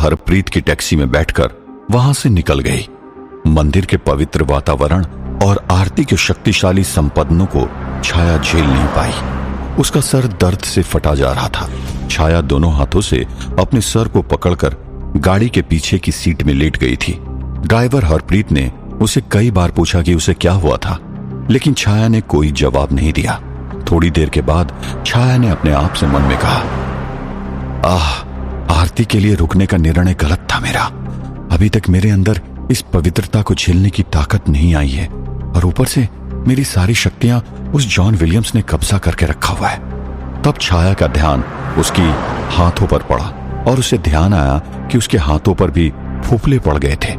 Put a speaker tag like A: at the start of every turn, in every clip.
A: हरप्रीत की टैक्सी में बैठकर वहां से निकल गई। मंदिर के पवित्र वातावरण और आरती के शक्तिशाली संपदनों को छाया झेल नहीं पाई। उसका सर दर्द से फटा जा रहा था। छाया दोनों हाथों से अपने सर को पकड़कर गाड़ी के पीछे की सीट में लेट गई थी। ड्राइवर हरप्रीत ने उसे कई बार पूछा कि उसे क्या हुआ था, लेकिन छाया ने कोई जवाब नहीं दिया। थोड़ी देर के बाद छाया ने अपने आप से मन में कहा, आरती के लिए रुकने का निर्णय गलत था मेरा। अभी तक मेरे अंदर इस पवित्रता को झेलने की ताकत नहीं आई है, और ऊपर से मेरी सारी शक्तियां उस जॉन विलियम्स ने कब्जा करके रखा हुआ है। तब छाया का ध्यान उसकी हाथों पर पड़ा और उसे ध्यान आया कि उसके हाथों पर भी फूफले पड़ गए थे।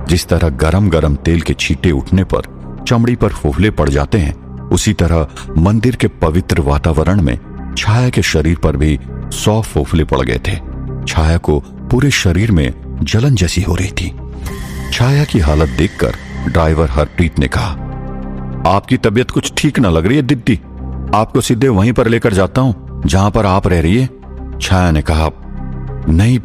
A: जिस तरह गरम गरम तेल के छींटे उठने पर चमड़ी पर फूफले पड़ जाते हैं, उसी तरह मंदिर के पवित्र वातावरण में छाया के शरीर पर भी 100 फूफले पड़ गए थे। छाया को पूरे शरीर में जलन जैसी हो रही थी। छाया की हालत देखकर ड्राइवर हरप्रीत ने कहा, आपकी तबीयत कुछ ठीक न लग रही है दीदी, आपको सीधे वहीं पर लेकर जाता हूं जहां पर आप रह रही है। छाया ने कहा, नहीं,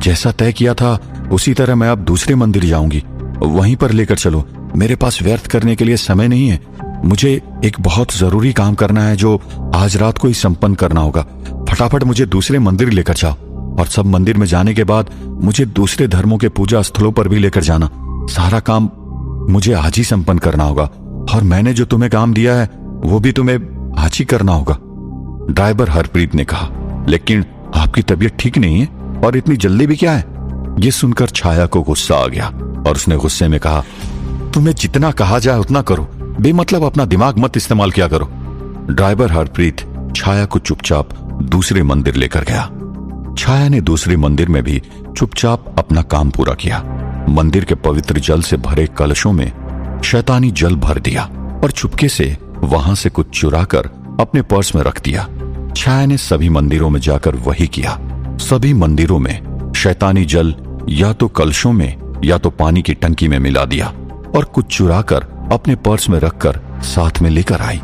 A: जैसा तय किया था उसी तरह मैं अब दूसरे मंदिर जाऊंगी, वहीं पर लेकर चलो। मेरे पास व्यर्थ करने के लिए समय नहीं है। मुझे एक बहुत जरूरी काम करना है जो आज रात को ही संपन्न करना होगा। फटाफट मुझे दूसरे मंदिर लेकर जाओ, और सब मंदिर में जाने के बाद मुझे दूसरे धर्मों के पूजा स्थलों पर भी लेकर जाना। सारा काम मुझे आज ही संपन्न करना होगा, और मैंने जो तुम्हें काम दिया है वो भी तुम्हें आज ही करना होगा। ड्राइवर हरप्रीत ने कहा, लेकिन आपकी तबीयत ठीक नहीं है, और इतनी जल्दी भी क्या है? ये सुनकर छाया को गुस्सा आ गया और उसने गुस्से में कहा, तुम्हें जितना कहा जाए उतना करो, बेमतलब अपना दिमाग मत इस्तेमाल किया करो। ड्राइवर हरप्रीत छाया को चुपचाप दूसरे मंदिर लेकर गया। छाया ने दूसरे मंदिर में भी चुपचाप अपना काम पूरा किया। मंदिर के पवित्र जल से भरे कलशों में शैतानी जल भर दिया और चुपके से वहां से कुछ चुराकर अपने पर्स में रख दिया। छाया ने सभी मंदिरों में जाकर वही किया। सभी मंदिरों में शैतानी जल या तो कलशों में या तो पानी की टंकी में मिला दिया और कुछ चुराकर अपने पर्स में रखकर साथ में लेकर आई।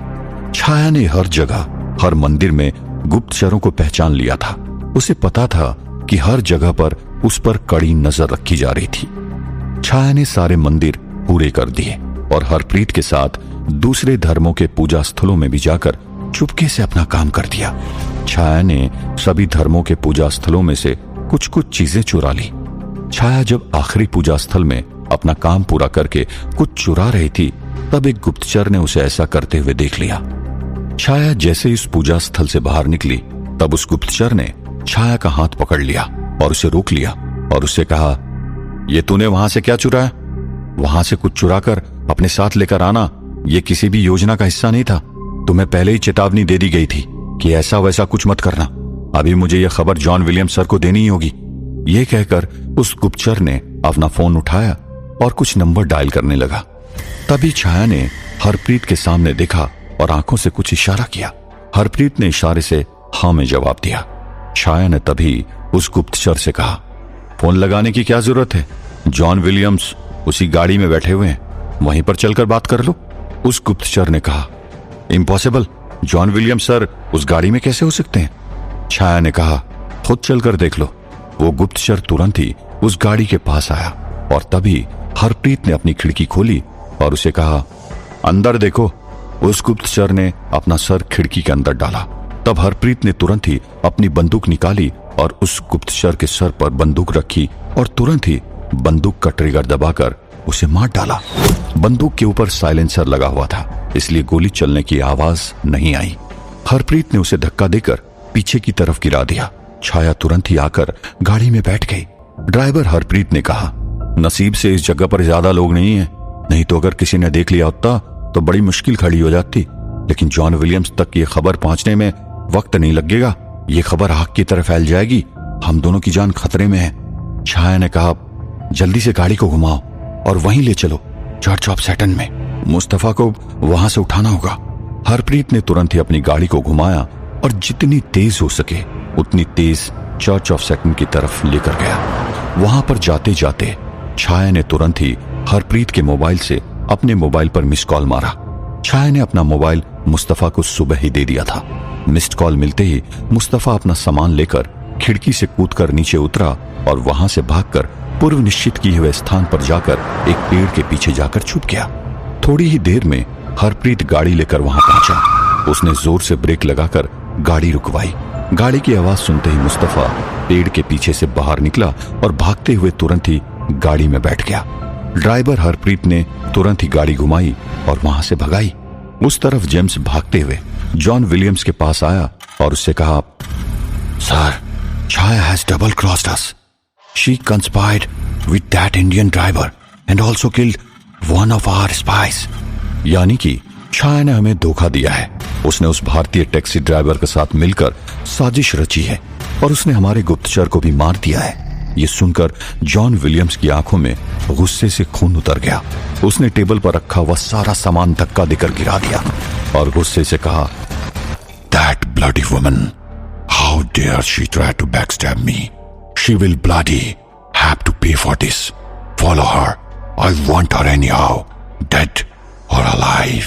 A: छाया ने हर जगह, हर मंदिर में गुप्तचरों को पहचान लिया था। उसे पता था कि हर जगह पर उस पर कड़ी नजर रखी जा रही थी। छाया ने सारे मंदिर पूरे कर दिए और हरप्रीत के साथ दूसरे धर्मों के पूजा स्थलों में भी जाकर चुपके से अपना काम कर दिया। छाया ने सभी धर्मों के पूजा स्थलों में से कुछ कुछ चीजें चुरा ली। छाया जब आखिरी पूजा स्थल में अपना काम पूरा करके कुछ चुरा रही थी, तब एक गुप्तचर ने उसे ऐसा करते हुए देख लिया। छाया जैसे ही उस पूजा स्थल से बाहर निकली, तब उस गुप्तचर ने छाया का हाथ पकड़ लिया और उसे रोक लिया और उससे कहा, ये तूने वहां से क्या चुराया? वहां से कुछ चुराकर अपने साथ लेकर आना ये किसी भी योजना का हिस्सा नहीं था। तुम्हें पहले ही चेतावनी दे दी गई थी कि ऐसा वैसा कुछ मत करना। अभी मुझे यह खबर जॉन विलियम्स सर को देनी ही होगी। ये कहकर उस गुप्तचर ने अपना फोन उठाया और कुछ नंबर डायल करने लगा। तभी छाया ने हरप्रीत के सामने देखा और आंखों से कुछ इशारा किया। हरप्रीत ने इशारे से हाँ में जवाब दिया। छाया ने तभी उस गुप्तचर से कहा, फोन लगाने की क्या जरूरत है? जॉन विलियम्स उसी गाड़ी में बैठे हुए हैं, वहीं पर चलकर बात कर लो। उस गुप्तचर ने कहा, इम्पॉसिबल, जॉन विलियम्स सर उस गाड़ी में कैसे हो सकते हैं? छाया ने कहा, खुद चलकर देख लो। वो गुप्तचर तुरंत ही उस गाड़ी के पास आया और तभी हरप्रीत ने अपनी खिड़की खोली और उसे कहा, अंदर देखो। उस गुप्तचर ने अपना सर खिड़की के अंदर डाला। तब हरप्रीत ने तुरंत ही अपनी बंदूक निकाली और उस गुप्तचर के सर पर बंदूक रखी और तुरंत ही बंदूक का ट्रिगर दबाकर उसे मार डाला। बंदूक के ऊपर साइलेंसर लगा हुआ था, इसलिए गोली चलने की आवाज नहीं आई। हरप्रीत ने उसे धक्का देकर पीछे की तरफ गिरा दिया। छाया तुरंत ही आकर गाड़ी में बैठ गई। ड्राइवर हरप्रीत ने कहा, नसीब से इस जगह पर ज्यादा लोग नहीं है, नहीं तो अगर किसी ने देख लिया होता तो बड़ी मुश्किल खड़ी हो जाती। लेकिन जॉन विलियम्स तक ये खबर पहुंचने में वक्त नहीं लगेगा। ये खबर आग की तरफ फैल जाएगी, हम दोनों की जान खतरे में है। छाया ने कहा, जल्दी से गाड़ी को घुमाओ और वहीं ले चलो चर्च ऑफ सैटन में। मुस्तफा को वहां से उठाना होगा। हरप्रीत ने तुरंत ही अपनी गाड़ी को घुमाया और जितनी तेज हो सके उतनी तेज चर्च ऑफ सैटन की तरफ लेकर गया। वहां पर जाते जाते छाया ने तुरंत ही हरप्रीत के मोबाइल से अपने मोबाइल पर मिस कॉल मारा। छाया ने अपना मोबाइल मुस्तफा को सुबह ही दे दिया था। मिस्ड कॉल मिलते ही मुस्तफा अपना सामान लेकर खिड़की से कूदकर नीचे उतरा और वहां से भागकर पूर्व निश्चित किए हुए स्थान पर जाकर एक पेड़ के पीछे जाकर छुप गया। थोड़ी ही देर में हरप्रीत गाड़ी लेकर वहां पहुंचा। उसने जोर से ब्रेक लगाकर गाड़ी रुकवाई। गाड़ी की आवाज सुनते ही मुस्तफा पेड़ के पीछे से बाहर निकला और भागते हुए तुरंत ही गाड़ी में बैठ गया। ड्राइवर हरप्रीत ने तुरंत ही गाड़ी घुमाई और वहां से भगाई। उस तरफ जेम्स भागते हुए जॉन विलियम्स के पास आया और उससे कहा, sir, Chhaya has double crossed us. She conspired with that Indian driver and also killed one of our spies. यानी कि छाया ने हमें धोखा दिया है। उसने उस भारतीय टैक्सी ड्राइवर के साथ मिलकर साजिश रची है और उसने हमारे गुप्तचर को भी मार दिया है। ये सुनकर जॉन विलियम्स की आंखों में गुस्से से खून उतर गया। उसने टेबल पर रखा हुआ सारा सामान धक्का देकर गिरा दिया और गुस्से से कहा, that bloody woman, how dare she try to backstab me. She will bloody have to pay for this. Follow her, I want her anyhow, dead और अलाइव।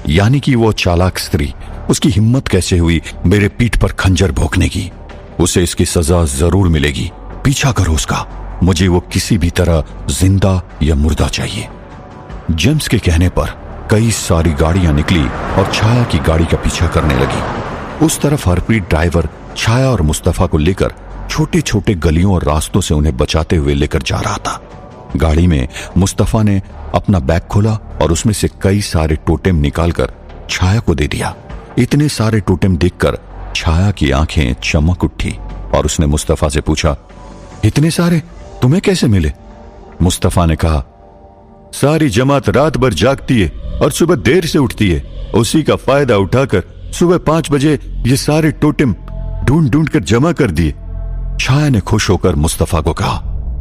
A: यानी कि वो चालाक स्त्री, उसकी हिम्मत कैसे हुई मेरे पीठ पर खंजर भोंकने की। उसे इसकी सजा जरूर मिलेगी। पीछा करो उसका। मुझे वो किसी भी तरह जिंदा या मुर्दा चाहिए। जेम्स के कहने पर कई सारी गाड़ियां निकली और छाया की गाड़ी का पीछा करने लगी। उस तरफ हरप्रीत ड्राइवर छाया और मुस्तफा को लेकर छोटे छोटे गलियों और रास्तों से उन्हें बचाते हुए लेकर जा रहा था। गाड़ी में मुस्तफा ने अपना बैग खोला और उसमें से कई सारे टोटेम निकालकर छाया को दे दिया। इतने सारे टोटेम देखकर छाया की आंखें चमक उठी और उसने मुस्तफा से पूछा, इतने सारे तुम्हें कैसे मिले? मुस्तफा ने कहा, सारी जमात रात भर जागती है और सुबह देर से उठती है। उसी का फायदा उठाकर सुबह 5 बजे ये सारे टोटेम ढूंढ ढूंढ कर जमा कर दिए। छाया ने खुश होकर मुस्तफा को कहा,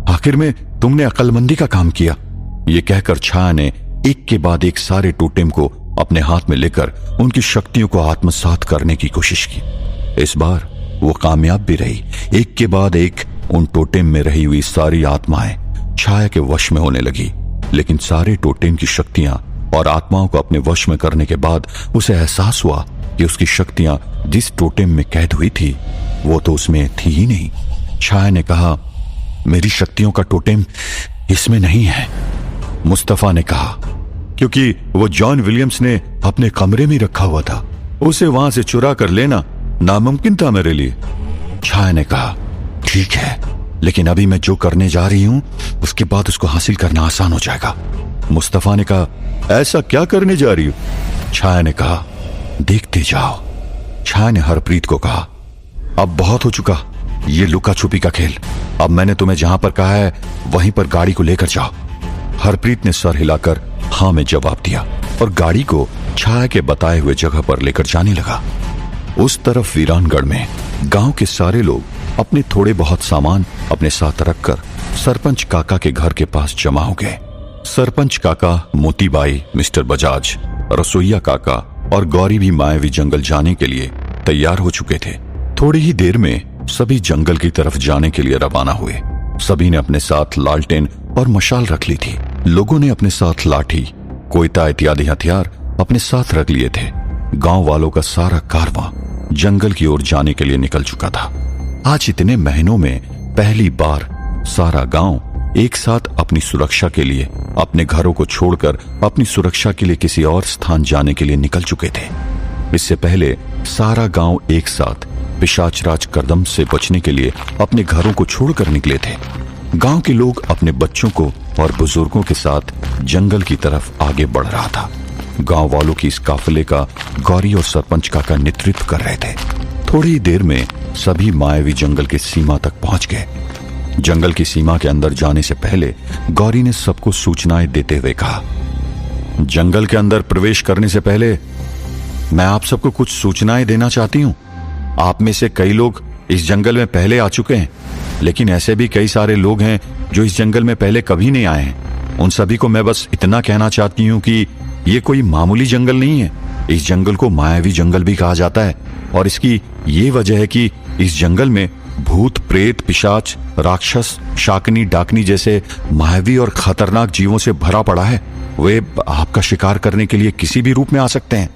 A: आखिर में तुमने अक्लमंदी का काम किया। ये कहकर छाया ने एक के बाद एक सारे टोटेम को अपने हाथ में लेकर उनकी शक्तियों को आत्मसात करने की कोशिश की। इस बार वो कामयाब भी रही। एक के बाद एक उन टोटेम में रही हुई सारी आत्माएं छाया के वश में होने लगी। लेकिन सारे टोटेम की शक्तियां और आत्माओं को अपने वश में करने के बाद उसे एहसास हुआ कि उसकी शक्तियां जिस टोटेम में कैद हुई थी वो तो उसमें थी ही नहीं। छाया ने कहा, मेरी शक्तियों का टोटेम इसमें नहीं है। मुस्तफा ने कहा, क्योंकि वो जॉन विलियम्स ने अपने कमरे में रखा हुआ था। उसे वहां से चुरा कर लेना नामुमकिन था मेरे लिए। छाया ने कहा, ठीक है, लेकिन अभी मैं जो करने जा रही हूं उसके बाद उसको हासिल करना आसान हो जाएगा। मुस्तफा ने कहा, ऐसा क्या करने जा रही हो? छाया ने कहा, देखते जाओ। छाया ने हरप्रीत को कहा, अब बहुत हो चुका ये लुका छुपी का खेल। अब मैंने तुम्हें जहां पर कहा है वहीं पर गाड़ी को लेकर जाओ। हरप्रीत ने सर हिलाकर हां में जवाब दिया और गाड़ी को छाया के बताए हुए जगह पर लेकर जाने लगा। उस तरफ वीरानगढ़ में गांव के सारे लोग अपने थोड़े बहुत सामान अपने साथ रखकर सरपंच काका के घर के पास जमा हो गए। सरपंच काका, मोतीबाई, मिस्टर बजाज, रसोईया काका और गौरी भी मायावी जंगल जाने के लिए तैयार हो चुके थे। थोड़ी ही देर में सभी जंगल की तरफ जाने के लिए रवाना हुए। सभी ने अपने साथ लालटेन और मशाल रख ली थी। लोगों ने अपने साथ लाठी, कोयता इत्यादि हथियार अपने साथ रख लिए थे। गांव वालों का सारा कारवां जंगल की ओर जाने के लिए निकल चुका था। आज इतने महीनों में पहली बार सारा गांव एक साथ अपनी सुरक्षा के लिए अपने घरों को छोड़कर अपनी सुरक्षा के लिए किसी और स्थान जाने के लिए निकल चुके थे। इससे पहले सारा गांव एक साथ पिशाचराज कदम से बचने के लिए अपने घरों को छोड़कर निकले थे। गांव के लोग अपने बच्चों को और बुजुर्गों के साथ जंगल की तरफ आगे बढ़ रहा था। गांव वालों की इस काफिले का गौरी और सरपंच काका नेतृत्व कर रहे थे। थोड़ी ही देर में सभी मायावी जंगल की सीमा तक पहुंच गए। जंगल की सीमा के अंदर जाने से पहले गौरी ने सबको सूचनाएं देते हुए कहा, जंगल के अंदर प्रवेश करने से पहले मैं आप सबको कुछ सूचनाएं देना चाहती हूं। आप में से कई लोग इस जंगल में पहले आ चुके हैं, लेकिन ऐसे भी कई सारे लोग हैं जो इस जंगल में पहले कभी नहीं आए हैं। उन सभी को मैं बस इतना कहना चाहती हूं कि ये कोई मामूली जंगल नहीं है। इस जंगल को मायावी जंगल भी कहा जाता है और इसकी ये वजह है कि इस जंगल में भूत, प्रेत, पिशाच, राक्षस, शाकनी, डाकनी जैसे मायावी और खतरनाक जीवों से भरा पड़ा है। वे आपका शिकार करने के लिए किसी भी रूप में आ सकते हैं।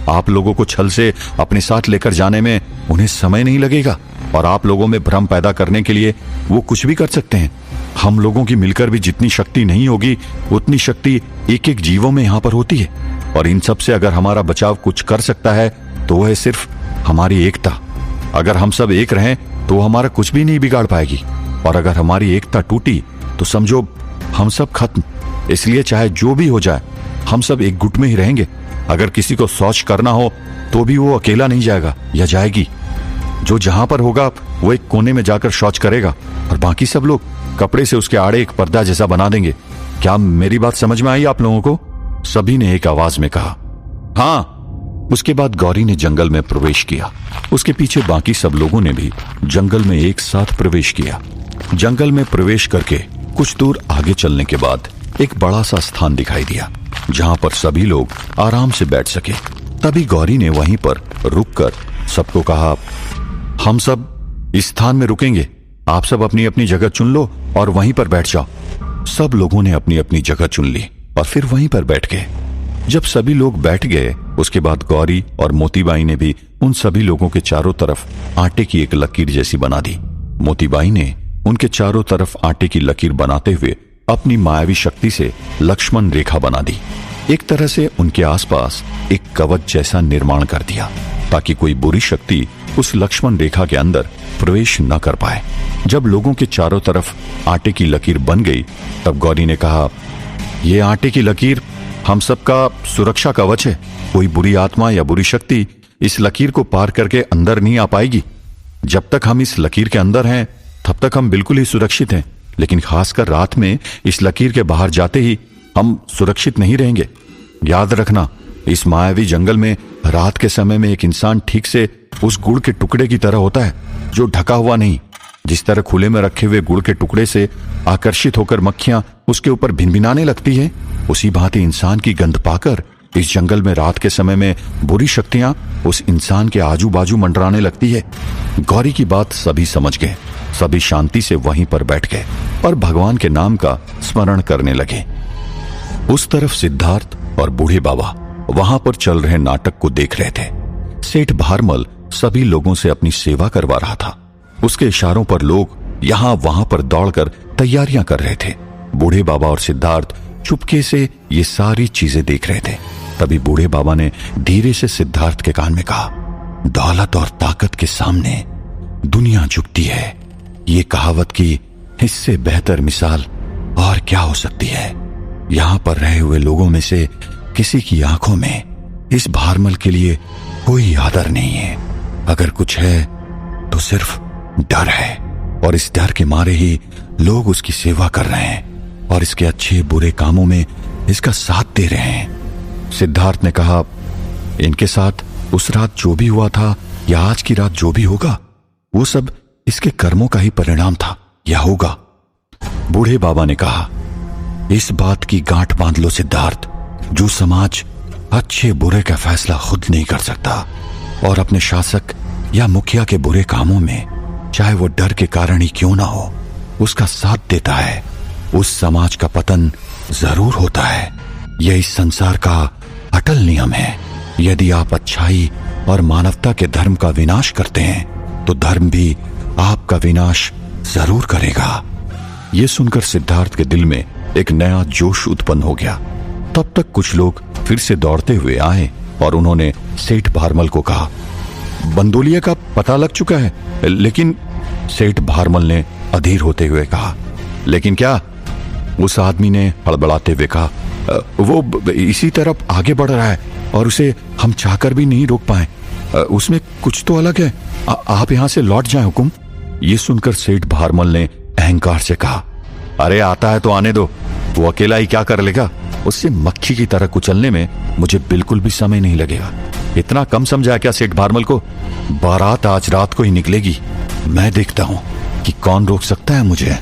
A: आप लोगों को छल से अपने साथ लेकर जाने में उन्हें समय नहीं लगेगा। और आप लोगों में भ्रम पैदा करने के लिए वो कुछ भी कर सकते हैं। हम लोगों की मिलकर भी जितनी शक्ति नहीं होगी उतनी शक्ति एक एक जीवों में यहां पर होती है। और इन सब से अगर हमारा बचाव कुछ कर सकता है तो वह है सिर्फ हमारी एकता। अगर हम सब एक रहें तो हमारा कुछ भी नहीं बिगाड़ पाएगी, और अगर हमारी एकता टूटी तो समझो हम सब खत्म। इसलिए चाहे जो भी हो जाए हम सब एक गुट में ही रहेंगे। अगर किसी को शौच करना हो तो भी वो अकेला नहीं जाएगा या जाएगी। जो जहां पर होगा वो एक कोने में जाकर शौच करेगा और बाकी सब लोग कपड़े से उसके आड़े एक पर्दा जैसा बना देंगे। क्या मेरी बात समझ में आई आप लोगों को? सभी ने एक आवाज में कहा हाँ। उसके बाद गौरी ने जंगल में प्रवेश किया। उसके पीछे बाकी सब लोगों ने भी जंगल में एक साथ प्रवेश किया। जंगल में प्रवेश करके कुछ दूर आगे चलने के बाद एक बड़ा सा स्थान दिखाई दिया जहां पर सभी लोग आराम से बैठ सके। तभी गौरी ने वहीं पर रुककर सबको कहा, हम सब इस स्थान में रुकेंगे, आप सब अपनी अपनी जगह चुन लो और वहीं पर बैठ जाओ। सब लोगों ने अपनी अपनी जगह चुन ली और फिर वहीं पर बैठ गए। जब सभी लोग बैठ गए उसके बाद गौरी और मोतीबाई ने भी उन सभी लोगों के चारों तरफ आटे की एक लकीर जैसी बना दी। मोतीबाई ने उनके चारों तरफ आटे की लकीर बनाते हुए अपनी मायावी शक्ति से लक्ष्मण रेखा बना दी। एक तरह से उनके आसपास एक कवच जैसा निर्माण कर दिया ताकि कोई बुरी शक्ति उस लक्ष्मण रेखा के अंदर प्रवेश न कर पाए। जब लोगों के चारों तरफ आटे की लकीर बन गई तब गौरी ने कहा, ये आटे की लकीर हम सबका सुरक्षा कवच है। कोई बुरी आत्मा या बुरी शक्ति इस लकीर को पार करके अंदर नहीं आ पाएगी। जब तक हम इस लकीर के अंदर हैं तब तक हम बिल्कुल ही सुरक्षित हैं, लेकिन खासकर रात में इस लकीर के बाहर जाते ही हम सुरक्षित नहीं रहेंगे। याद रखना, इस मायावी जंगल में रात के समय में एक इंसान ठीक से उस गुड़ के टुकड़े की तरह होता है जो ढका हुआ नहीं। जिस तरह खुले में रखे हुए गुड़ के टुकड़े से आकर्षित होकर मक्खियां उसके ऊपर भिनभिनाने लगती है, उसी भांति इंसान की गंध पाकर इस जंगल में रात के समय में बुरी शक्तियां उस इंसान के आजू बाजू मंडराने लगती है। गौरी की बात सभी समझ गए। सभी शांति से वहीं पर बैठ गए और भगवान के नाम का स्मरण करने लगे। उस तरफ सिद्धार्थ और बूढ़े बाबा वहां पर चल रहे नाटक को देख रहे थे। सेठ भारमल सभी लोगों से अपनी सेवा करवा रहा था। उसके इशारों पर लोग यहां वहां पर दौड़कर तैयारियां कर रहे थे। बूढ़े बाबा और सिद्धार्थ चुपके से ये सारी चीजें देख रहे थे। तभी बूढ़े बाबा ने धीरे से सिद्धार्थ के कान में कहा, दौलत और ताकत के सामने दुनिया झुकती है। ये कहावत की इससे बेहतर मिसाल और क्या हो सकती है। यहां पर रहे हुए लोगों में से किसी की आंखों में इस भारमल के लिए कोई आदर नहीं है। अगर कुछ है तो सिर्फ डर है, और इस डर के मारे ही लोग उसकी सेवा कर रहे हैं और इसके अच्छे बुरे कामों में इसका साथ दे रहे हैं। सिद्धार्थ ने कहा, इनके साथ उस रात जो भी हुआ था या आज की रात जो भी होगा वो सब इसके कर्मों का ही परिणाम था या होगा। बूढ़े बाबा ने कहा, इस बात की गांठ बांध लो सिद्धार्थ, जो समाज अच्छे बुरे का फैसला खुद नहीं कर सकता और अपने शासक या मुखिया के बुरे कामों में चाहे वो डर के कारण ही क्यों ना हो उसका साथ देता है, उस समाज का पतन जरूर होता है। यह इस संसार का अटल नियम है। यदि आप अच्छाई और मानवता के धर्म का विनाश करते हैं तो धर्म भी आपका विनाश जरूर करेगा। यह सुनकर सिद्धार्थ के दिल में एक नया जोश उत्पन्न हो गया। तब तक कुछ लोग फिर से दौड़ते हुए आए और उन्होंने सेठ भारमल को कहा, बंदोलिया का पता लग चुका है। लेकिन सेठ भारमल ने अधीर होते हुए कहा, लेकिन क्या? उस आदमी ने हड़बड़ाते हुए कहा, वो इसी तरफ आगे बढ़ रहा है और उसे हम चाहकर भी नहीं रोक पाए। उसमें कुछ तो अलग है। आप यहां से लौट जाएं हुकुम। ये सुनकर सेठ भारमल ने अहंकार से कहा, अरे आता है तो आने दो, वो अकेला ही क्या कर लेगा। उससे मक्खी की तरह कुचलने में मुझे बिल्कुल भी समय नहीं लगेगा। इतना कम समझा क्या सेठ भारमल को? बारात आज रात को ही निकलेगी। मैं देखता हूं कि कौन रोक सकता है मुझे।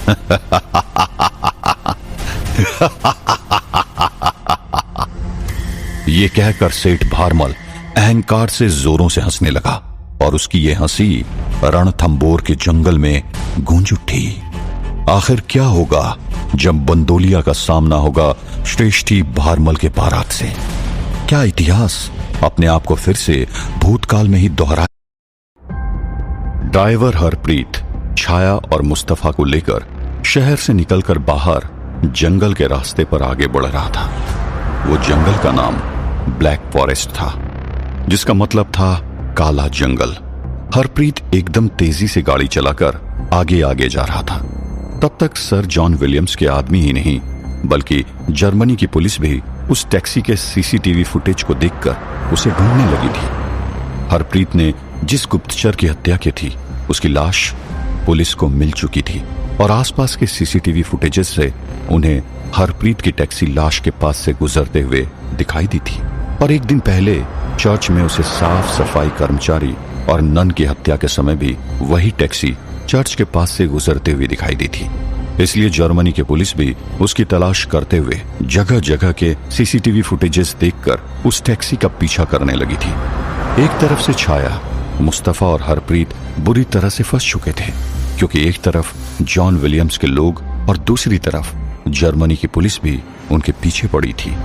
A: ये कहकर सेठ भारमल अहंकार से जोरों से हंसने लगा और उसकी ये हंसी रणथंबोर के जंगल में गूंज उठी। आखिर क्या होगा जब बंदोलिया का सामना होगा श्रेष्ठी भारमल के बारात से? क्या इतिहास अपने आप को फिर से भूतकाल में ही दोहरा? ड्राइवर हरप्रीत छाया और मुस्तफा को लेकर शहर से निकलकर बाहर जंगल के रास्ते पर आगे बढ़ रहा था। वो जंगल का नाम ब्लैक फॉरेस्ट था, जिसका मतलब था काला जंगल। हरप्रीत एकदम तेजी से गाड़ी चलाकर आगे आगे जा रहा था। तब तक सर जॉन विलियम्स के आदमी ही नहीं बल्कि जर्मनी की पुलिस भी उस टैक्सी के सीसीटीवी फुटेज को देखकर उसे ढूंढने लगी थी। हरप्रीत ने जिस गुप्तचर की हत्या की थी उसकी लाश पुलिस को मिल चुकी थी और आसपास के सीसीटीवी फुटेजेस से उन्हें हरप्रीत की टैक्सी लाश के पास से गुजरते हुए दिखाई दी थी। और एक दिन पहले चर्च में उसे साफ सफाई कर्मचारी और नन की हत्या के समय भी वही टैक्सी चर्च के पास से गुजरते हुए दिखाई दी थी। इसलिए जर्मनी की पुलिस भी उसकी तलाश करते हुए जगह जगह के सीसीटीवी फुटेजेस देखकर उस टैक्सी का पीछा करने लगी थी। एक तरफ से छाया, मुस्तफा और हरप्रीत बुरी तरह से फंस चुके थे, क्योंकि एक तरफ जॉन विलियम्स के लोग और दूसरी तरफ जर्मनी की पुलिस भी उनके पीछे पड़ी थी।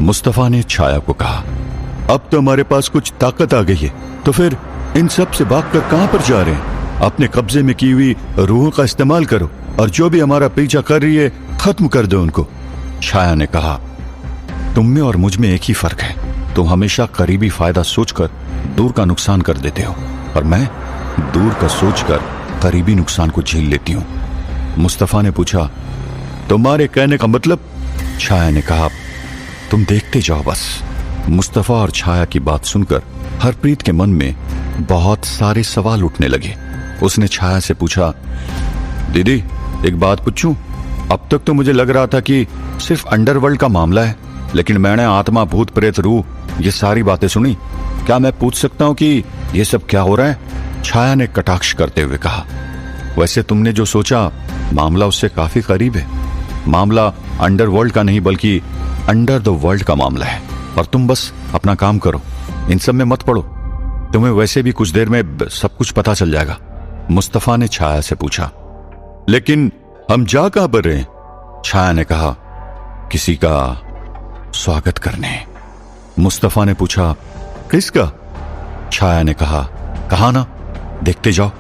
A: मुस्तफा ने छाया को कहा, अब तो हमारे पास कुछ ताकत आ गई है, तो फिर इन सब से भागकर कहां पर जा रहे हैं? अपने कब्जे में की हुई रूहों का इस्तेमाल करो और जो भी हमारा पीछा कर रही है खत्म कर दो उनको। छाया ने कहा, तुम में और मुझ में एक ही फर्क है, तुम हमेशा करीबी फायदा सोचकर दूर का नुकसान कर देते हो और मैं दूर का सोचकर करीबी नुकसान को झेल लेती हूं। मुस्तफा ने पूछा, तुम्हारे कहने का मतलब? छाया ने कहा, तुम देखते जाओ बस। मुस्तफा और छाया की बात सुनकर हरप्रीत के मन में बहुत सारे सवाल उठने लगे। उसने छाया से पूछा, दीदी एक बात पूछूं? अब तक तो मुझे लग रहा था कि सिर्फ अंडरवर्ल्ड का मामला है, लेकिन मैंने आत्मा, भूत, प्रेत, रूह ये सारी बातें सुनी। क्या मैं पूछ सकता हूं कि ये सब क्या हो रहा है? छाया ने कटाक्ष करते हुए कहा, वैसे तुमने जो सोचा मामला उससे काफी करीब है। मामला अंडरवर्ल्ड का नहीं बल्कि अंडर द वर्ल्ड का मामला है और तुम बस अपना काम करो, इन सब में मत पड़ो। तुम्हें वैसे भी कुछ देर में सब कुछ पता चल जाएगा। मुस्तफा ने छाया से पूछा, लेकिन हम जा कहां पर रहे? छाया ने कहा, किसी का स्वागत करने। मुस्तफा ने पूछा, किसका? छाया ने कहा, कहा ना, देखते जाओ।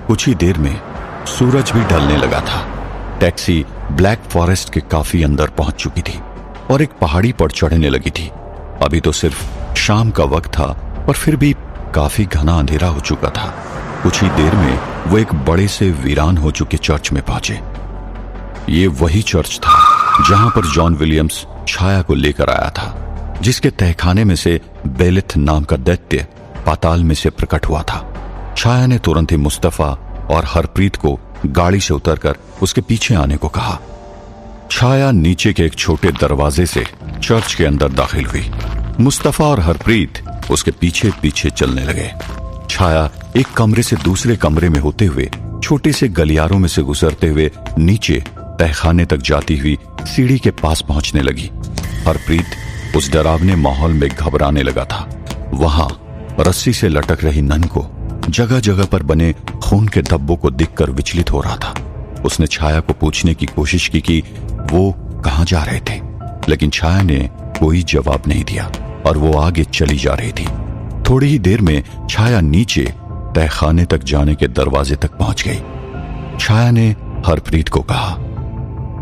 A: कुछ ही देर में सूरज भी ढलने लगा था। टैक्सी ब्लैक फॉरेस्ट के काफी अंदर पहुंच चुकी थी और एक पहाड़ी पर चढ़ने लगी थी। अभी तो सिर्फ शाम का वक्त था पर फिर भी काफी घना अंधेरा हो चुका था। कुछ ही देर में वो एक बड़े से वीरान हो चुके चर्च में पहुंचे। ये वही चर्च था जहां पर जॉन विलियम्स छाया को लेकर आया था, जिसके तहखाने में से बेलिथ नाम का दैत्य पाताल में से प्रकट हुआ था। छाया ने तुरंत ही मुस्तफा और हरप्रीत को गाड़ी से उतरकर उसके पीछे आने को कहा। छाया नीचे के एक छोटे दरवाजे से चर्च के अंदर दाखिल हुई। मुस्तफा और हरप्रीत उसके पीछे पीछे चलने लगे। छाया एक कमरे से दूसरे कमरे में होते हुए छोटे से गलियारों में से गुजरते हुए नीचे तहखाने तक जाती हुई सीढ़ी के पास पहुंचने लगी। हरप्रीत उस डरावने माहौल में घबराने लगा था। वहां रस्सी से लटक रही नन को जगह जगह पर बने खून के धब्बों को देखकर विचलित हो रहा था। उसने छाया को पूछने की कोशिश की कि वो कहां जा रहे थे, लेकिन छाया ने कोई जवाब नहीं दिया और वो आगे चली जा रही थी। थोड़ी ही देर में छाया नीचे तहखाने तक जाने के दरवाजे तक पहुंच गई। छाया ने हरप्रीत को कहा,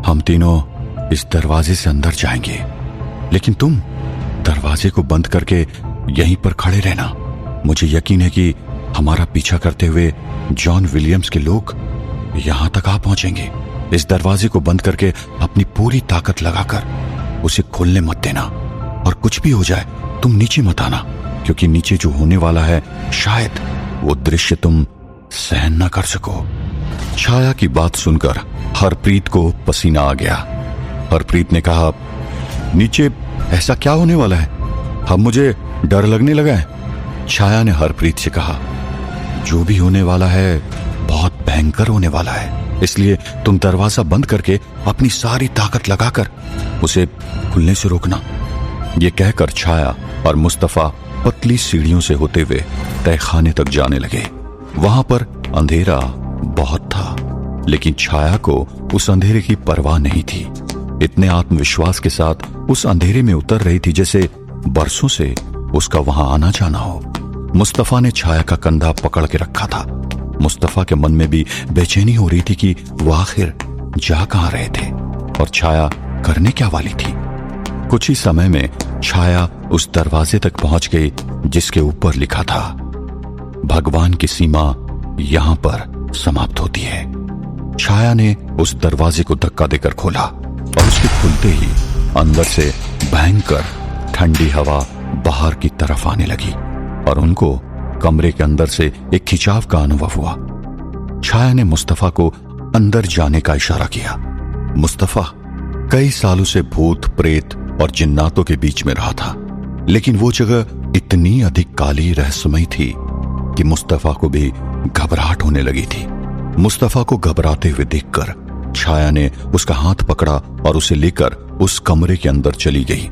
A: हम तीनों इस दरवाजे से अंदर जाएंगे, लेकिन तुम दरवाजे को बंद करके यहीं पर खड़े रहना। मुझे यकीन है कि हमारा पीछा करते हुए जॉन विलियम्स के लोग यहां तक आ पहुंचेंगे। इस दरवाजे को बंद करके अपनी पूरी ताकत लगाकर उसे खोलने मत देना, और कुछ भी हो जाए तुम नीचे मत आना, क्योंकि नीचे जो होने वाला है शायद वो दृश्य तुम सहन न कर सको। छाया की बात सुनकर हरप्रीत को पसीना आ गया। हरप्रीत ने कहा, नीचे ऐसा क्या होने वाला है? अब मुझे डर लगने लगा है। छाया ने हरप्रीत से कहा, जो भी होने वाला है बहुत भयंकर होने वाला है, इसलिए तुम दरवाजा बंद करके अपनी सारी ताकत लगाकर उसे खुलने से रोकना। ये कहकर छाया और मुस्तफा पतली सीढ़ियों से होते हुए तहखाने तक जाने लगे। वहां पर अंधेरा बहुत था, लेकिन छाया को उस अंधेरे की परवाह नहीं थी। इतने आत्मविश्वास के साथ उस अंधेरे में उतर रही थी जैसे बरसों से उसका वहां आना जाना हो। मुस्तफा ने छाया का कंधा पकड़ के रखा था। मुस्तफा के मन में भी बेचैनी हो रही थी कि वो आखिर जा कहां रहे थे और छाया करने क्या वाली थी। कुछ ही समय में छाया उस दरवाजे तक पहुंच गई जिसके ऊपर लिखा था, भगवान की सीमा यहां पर समाप्त होती है। छाया ने उस दरवाजे को धक्का देकर खोला और उसके खुलते ही अंदर से भयंकर ठंडी हवा बाहर की तरफ आने लगी और उनको कमरे के अंदर से एक खिंचाव का अनुभव हुआ। छाया ने मुस्तफा को अंदर जाने का इशारा किया। मुस्तफा कई सालों से भूत प्रेत और जिन्नातों के बीच में रहा था, लेकिन वो जगह इतनी अधिक काली रहस्यमयी थी कि मुस्तफा को भी घबराहट होने लगी थी। मुस्तफा को घबराते हुए देखकर छाया ने उसका हाथ पकड़ा और उसे लेकर उस कमरे के अंदर चली गई।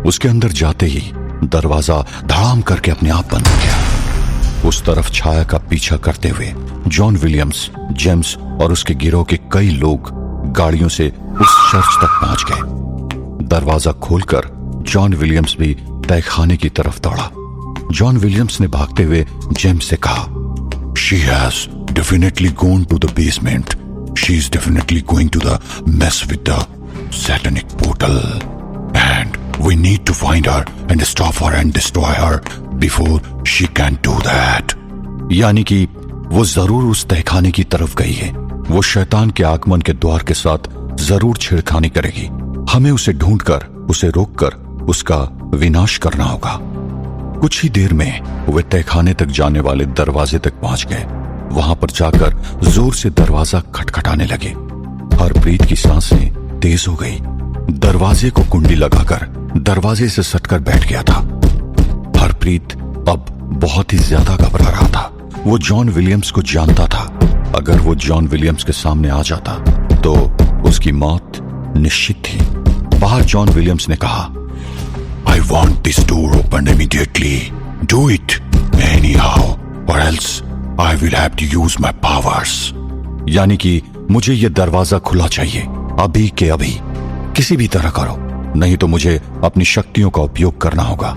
A: उसके अंदर जाते ही दरवाजा धड़ाम करके अपने आप बंद हो गया। उस तरफ छाया का पीछा करते हुए जॉन विलियम्स, जेम्स और उसके गिरोह के कई लोग गाड़ियों से उस चर्च तक पहुंच गए। दरवाजा खोलकर जॉन विलियम्स भी तहखाने की तरफ दौड़ा। जॉन विलियम्स ने भागते हुए जेम्स से कहा, She has definitely gone to the basement. She is definitely going to the mess with the satanic portal. And we need to find her and stop her and destroy her before she can do that. यानी कि वो जरूर उस तहखाने की तरफ गई है। वो शैतान के आगमन के द्वार के साथ जरूर छेड़खानी करेगी। हमें उसे ढूंढकर, उसे रोककर उसका विनाश करना होगा। कुछ ही देर में वे तहखाने तक जाने वाले दरवाजे तक पहुंच गए। वहां पर जाकर जोर से दरवाजा खटखटाने लगे। हरप्रीत की सांसें तेज हो गई। दरवाजे को कुंडी लगाकर दरवाजे से सटकर बैठ गया था। हरप्रीत अब बहुत ही ज्यादा घबरा रहा था। वो जॉन विलियम्स को जानता था। अगर वो जॉन विलियम्स के सामने आ जाता तो उसकी मौत निश्चित थी। बाहर जॉन विलियम्स ने कहा, I want this door opened immediately. Do it anyhow, or else I will have to use my powers. यानी कि मुझे यह दरवाजा खुला चाहिए, अभी के अभी, किसी भी तरह करो, नहीं तो मुझे अपनी शक्तियों का उपयोग करना होगा।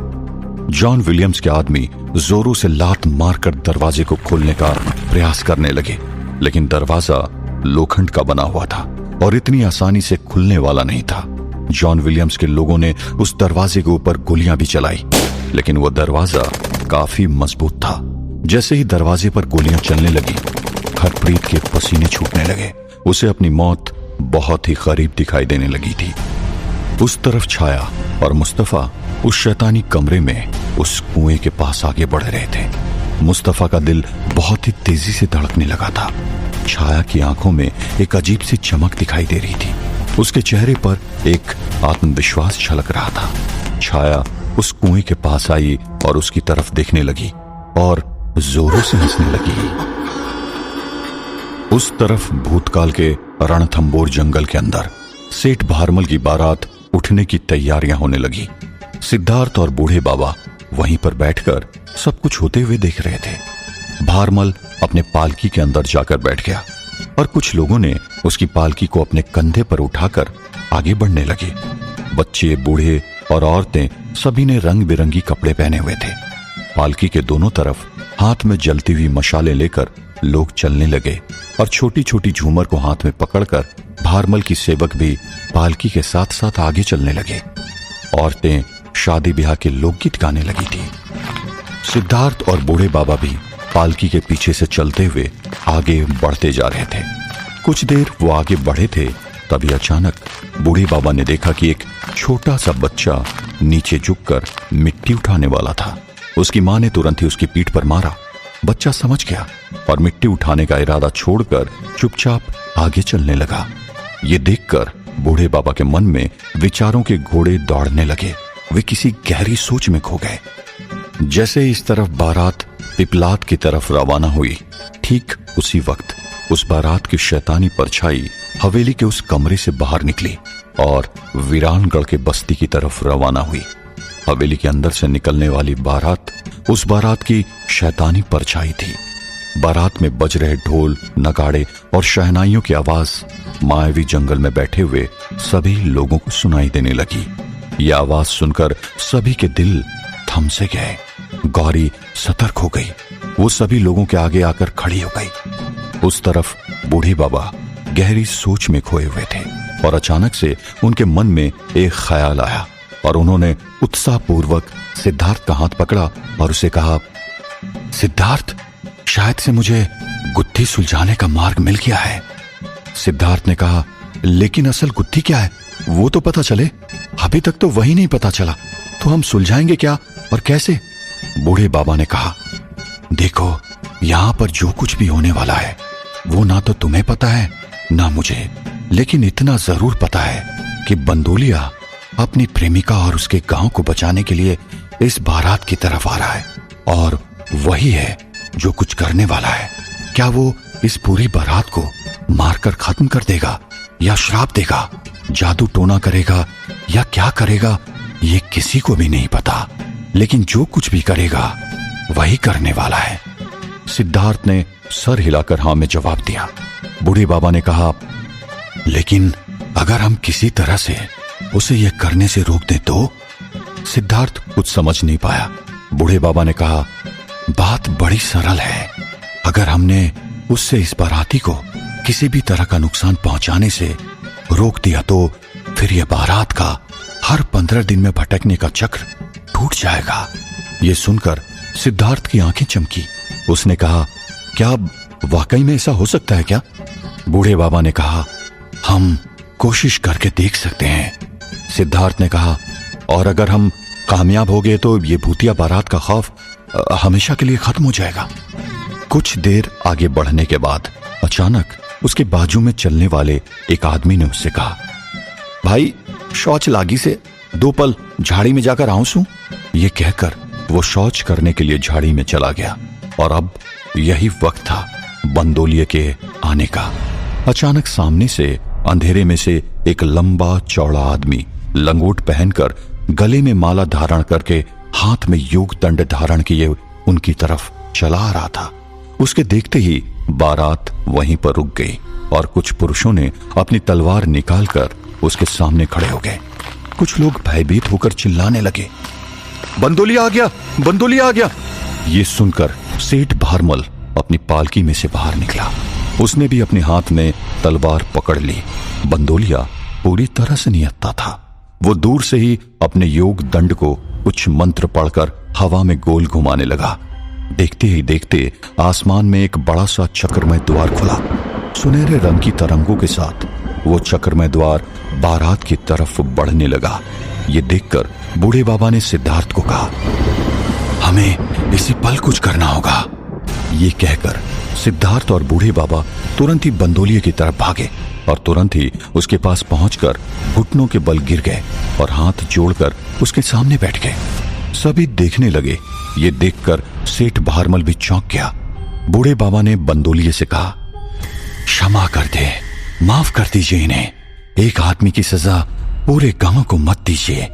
A: जॉन विलियम्स के आदमी जोरों से लात मारकर दरवाजे को खोलने का प्रयास करने लगे, लेकिन दरवाजा लोखंड का बना हुआ था और इतनी आसानी से खुलने वाला नहीं था। जॉन विलियम्स के लोगों ने उस दरवाजे के ऊपर गोलियां भी चलाई, लेकिन वह दरवाजा काफी मजबूत था। जैसे ही दरवाजे पर गोलियां चलने लगी, हरप्रीत के पसीने छूटने लगे। उसे अपनी मौत बहुत ही करीब दिखाई देने लगी थी। उस तरफ छाया और मुस्तफा उस शैतानी कमरे में उस कुएं के पास आगे बढ़ रहे थे। मुस्तफा का दिल बहुत ही तेजी से धड़कने लगा था। छाया की आंखों में एक अजीब सी चमक दिखाई दे रही थी। उसके चेहरे पर एक आत्मविश्वास झलक रहा था। छाया उस कुएं के पास आई और उसकी तरफ देखने लगी और जोरों से हंसने लगी। उस तरफ भूतकाल के रणथंबोर जंगल के अंदर सेठ भारमल की बारात उठने की तैयारियां होने लगी। सिद्धार्थ और बूढ़े बाबा वहीं पर बैठकर सब कुछ होते हुए देख रहे थे। भारमल अपने पालकी के अंदर जाकर बैठ गया और कुछ लोगों ने उसकी पालकी को अपने कंधे पर उठाकर आगे बढ़ने लगे। बच्चे, बूढ़े और औरतें सभी ने रंग बिरंगी कपड़े पहने हुए थे। पालकी के दोनों तरफ हाथ में जलती हुई मशालें लेकर लोग चलने लगे और छोटी छोटी झूमर को हाथ में पकड़कर भारमल की सेवक भी पालकी के साथ साथ आगे चलने लगे। औरतें शादी ब्याह के लोकगीत गाने लगी थी। सिद्धार्थ और बूढ़े बाबा भी पालकी के पीछे से चलते हुए आगे बढ़ते जा रहे थे। कुछ देर वो आगे बढ़े थे, तभी अचानक बूढ़े बाबा ने देखा कि एक छोटा सा बच्चा नीचे झुककर मिट्टी उठाने वाला था। उसकी मां ने तुरंत ही उसकी पीठ पर मारा। बच्चा समझ गया और मिट्टी उठाने का इरादा छोड़कर चुपचाप आगे चलने लगा। ये देखकर बूढ़े बाबा के मन में विचारों के घोड़े दौड़ने लगे। वे किसी गहरी सोच में खो गए। जैसे इस तरफ बारात पिपलाद की तरफ रवाना हुई, ठीक उसी वक्त उस बारात की शैतानी परछाई हवेली के उस कमरे से बाहर निकली और वीरानगढ़ के बस्ती की तरफ रवाना हुई। हवेली के अंदर से निकलने वाली बारात उस बारात की शैतानी परछाई थी। बारात में बज रहे ढोल, नगाड़े और शहनाइयों की आवाज मायावी जंगल में बैठे हुए सभी लोगों को सुनाई देने लगी। यह आवाज सुनकर सभी के दिल थम से गए। गौरी सतर्क हो गई। वो सभी लोगों के आगे आकर खड़ी हो गई। उस तरफ बूढ़े बाबा गहरी सोच में खोए हुए थे और अचानक से उनके मन में एक ख्याल आया और उन्होंने उत्साहपूर्वक सिद्धार्थ का हाथ पकड़ा और उसे कहा, सिद्धार्थ, शायद से मुझे गुत्थी सुलझाने का मार्ग मिल गया है। सिद्धार्थ ने कहा, लेकिन असल गुत्थी क्या है वो तो पता चले। अभी तक तो वही नहीं पता चला, तो हम सुलझाएंगे क्या और कैसे? बूढ़े बाबा ने कहा, देखो, यहां पर जो कुछ भी होने वाला है वो ना तो तुम्हें पता है ना मुझे, लेकिन इतना जरूर पता है कि बंदोलिया अपनी प्रेमिका और उसके गांव को बचाने के लिए इस बारात की तरफ आ रहा है और वही है जो कुछ करने वाला है। क्या वो इस पूरी बारात को मारकर खत्म कर देगा या श्राप देगा, जादू टोना करेगा या क्या करेगा, ये किसी को भी नहीं पता, लेकिन जो कुछ भी करेगा वही करने वाला है। सिद्धार्थ ने सर हिलाकर हाँ में जवाब दिया। बूढ़े बाबा ने कहा, लेकिन अगर हम किसी तरह से उसे यह करने से रोक दें तो? सिद्धार्थ कुछ समझ नहीं पाया। बूढ़े बाबा ने कहा, बात बड़ी सरल है। अगर हमने उससे इस बाराती को किसी भी तरह का नुकसान पहुंचाने से रोक दिया तो फिर यह बारात का हर 15 दिन में भटकने का चक्र टूट जाएगा। यह सुनकर सिद्धार्थ की आंखें चमकी। उसने कहा, क्या वाकई में ऐसा हो सकता है क्या? बूढ़े बाबा ने कहा, हम कोशिश करके देख सकते हैं। सिद्धार्थ ने कहा, और अगर हम कामयाब हो गए तो ये भूतिया बारात का खौफ हमेशा के लिए खत्म हो जाएगा। कुछ देर आगे बढ़ने के बाद अचानक उसके बाजू में चलने वाले एक आदमी ने उससे कहा, भाई, शौच लागी से 2 पल झाड़ी में जाकर आऊं सू। ये कहकर वो शौच करने के लिए झाड़ी में चला गया और अब यही वक्त था बंदोलिये के आने का। अचानक सामने से अंधेरे में से एक लंबा चौड़ा आदमी लंगोट पहनकर गले में माला धारण करके हाथ में योग दंड धारण किए उनकी तरफ चला आ रहा था। उसके देखते ही बारात वहीं पर रुक गई और कुछ पुरुषों ने अपनी तलवार निकालकर उसके सामने खड़े हो गए। कुछ लोग भयभीत होकर चिल्लाने लगे, बंदोलिया आ गया, बंदोलिया आ गया। ये सुनकर सेठ भारमल अपनी पालकी में से बाहर निकला। उसने भी अपने हाथ में तलवार पकड़ ली। बंदोलिया पूरी तरह से नियत्ता था। वो दूर से ही अपने योग दंड को कुछ मंत्र पढ़कर हवा में गोल घुमाने लगा। देखते ही देखते आसमान में एक बड़ा सा चक्रमय द्वार खुला। सुनहरे रंग की तरंगों के साथ वो चक्रमय द्वार बारात की तरफ बढ़ने लगा। ये देखकर बूढ़े बाबा ने सिद्धार्थ को कहा, हमें इसी पल कुछ करना होगा। ये कहकर सिद्धार्थ और बूढ़े बाबा तुरंत ही बंदोलिये की तरफ भागे और तुरंत ही उसके पास पहुंचकर घुटनों के बल गिर गए और हाथ जोड़कर उसके सामने बैठ गए। सभी देखने लगे। ये देखकर सेठ भारमल भी चौंक गया। बूढ़े बाबा ने बंदोलिये से कहा, क्षमा कर दे, माफ कर दीजिए इन्हें। एक आदमी की सजा पूरे गांव को मत दीजिए।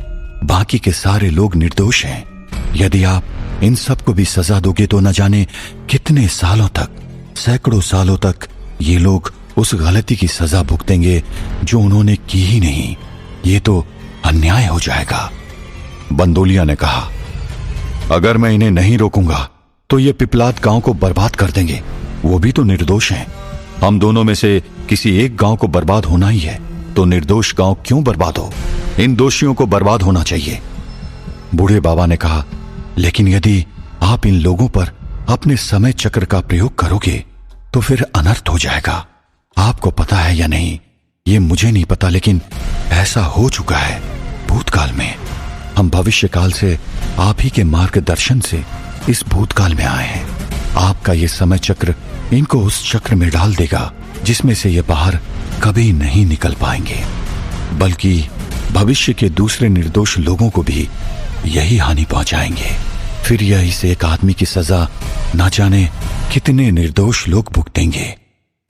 A: बाकी के सारे लोग निर्दोष हैं। यदि आप इन सबको भी सजा दोगे तो न जाने कितने सालों तक, सैकड़ों सालों तक ये लोग उस गलती की सजा भुगतेंगे जो उन्होंने की ही नहीं। ये तो अन्याय हो जाएगा। बंदोलिया ने कहा, अगर मैं इन्हें नहीं रोकूंगा तो ये पिपलाद गांव को बर्बाद कर देंगे। वो भी तो निर्दोष हैं। हम दोनों में से किसी एक गांव को बर्बाद होना ही है, तो निर्दोष गांव क्यों बर्बाद हो? इन दोषियों को बर्बाद होना चाहिए। बूढ़े बाबा ने कहा, लेकिन यदि आप इन लोगों पर अपने समय चक्र का प्रयोग करोगे तो फिर अनर्थ हो जाएगा। आपको पता है या नहीं ये मुझे नहीं पता, लेकिन ऐसा हो चुका है भूतकाल में। हम भविष्य काल से आप ही के मार्गदर्शन से इस भूतकाल में आए हैं। आपका ये समय चक्र इनको उस चक्र में डाल देगा जिसमें से ये बाहर कभी नहीं निकल पाएंगे, बल्कि भविष्य के दूसरे निर्दोष लोगों को भी यही हानि पहुंचाएंगे। फिर यही से एक आदमी की सजा ना जाने कितने निर्दोष लोग भुगतेंगे।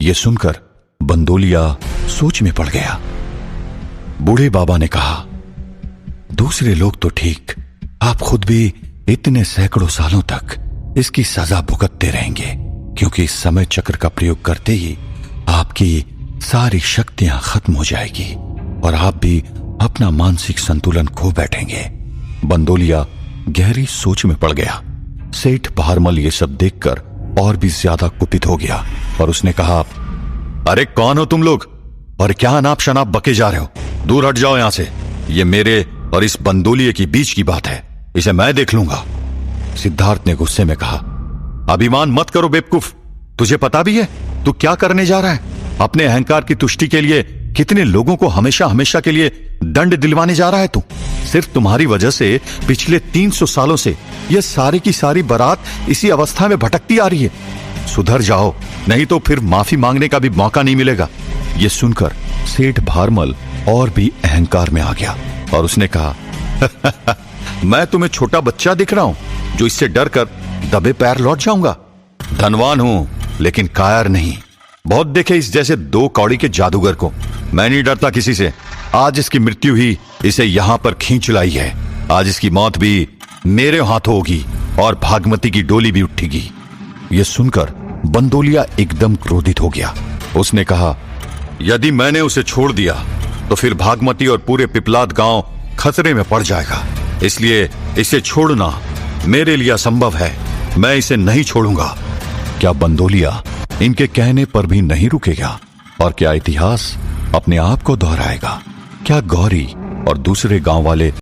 A: ये सुनकर बंदोलिया सोच में पड़ गया। बूढ़े बाबा ने कहा, दूसरे लोग तो ठीक, आप खुद भी इतने सैकड़ों सालों तक इसकी सजा भुगतते रहेंगे, क्योंकि इस समय चक्र का प्रयोग करते ही आपकी सारी शक्तियां खत्म हो जाएगी और आप भी अपना मानसिक संतुलन खो बैठेंगे। बंदोलिया गहरी सोच में पड़ गया। सेठ भारमल ये सब देखकर और भी ज्यादा कुपित हो गया और उसने कहा, अरे कौन हो तुम लोग और क्या अनाप शनाप बके जा रहे हो? दूर हट जाओ यहां से। ये मेरे और इस बंदोलिये की बीच की बात है, इसे मैं देख लूंगा। सिद्धार्थ ने गुस्से में कहा, अभिमान मत करो बेवकूफ, तुझे पता भी है तू क्या करने जा रहा है? अपने अहंकार की तुष्टि के लिए कितने लोगों को हमेशा हमेशा के लिए दंड दिलवाने जा रहा है तू? सिर्फ तुम्हारी वजह से पिछले 300 सालों से यह सारी की सारी बारात इसी अवस्था में भटकती आ रही है। सुधर जाओ, नहीं तो फिर माफी मांगने का भी मौका नहीं मिलेगा। यह सुनकर सेठ भारमल और भी अहंकार में आ गया और उसने कहा, मैं तुम्हें छोटा बच्चा दिख रहा हूं जो इससे डर कर दबे पैर लौट जाऊंगा? धनवान हूं लेकिन कायर नहीं। बहुत देखे इस जैसे 2 कौड़ी के जादूगर को। मैं नहीं डरता किसी से। आज इसकी मृत्यु ही इसे यहां पर खींच लाई है। आज इसकी मौत भी मेरे हाथों होगी और भागमती की डोली भी उठेगी। यह सुनकर बंदोलिया एकदम क्रोधित हो गया। उसने कहा, यदि मैंने उसे छोड़ दिया तो फिर भागमती और पूरे पिपलाद गांव खतरे में पड़ जाएगा। इसलिए इसे छोड़ना मेरे लिए असंभव है। मैं इसे नहीं छोड़ूंगा। क्या बंदोलिया इनके कहने पर भी नहीं रुकेगा? और क्या इतिहास अपने आप को दोहराएगा? क्या गौरी और दूसरे गांव वाले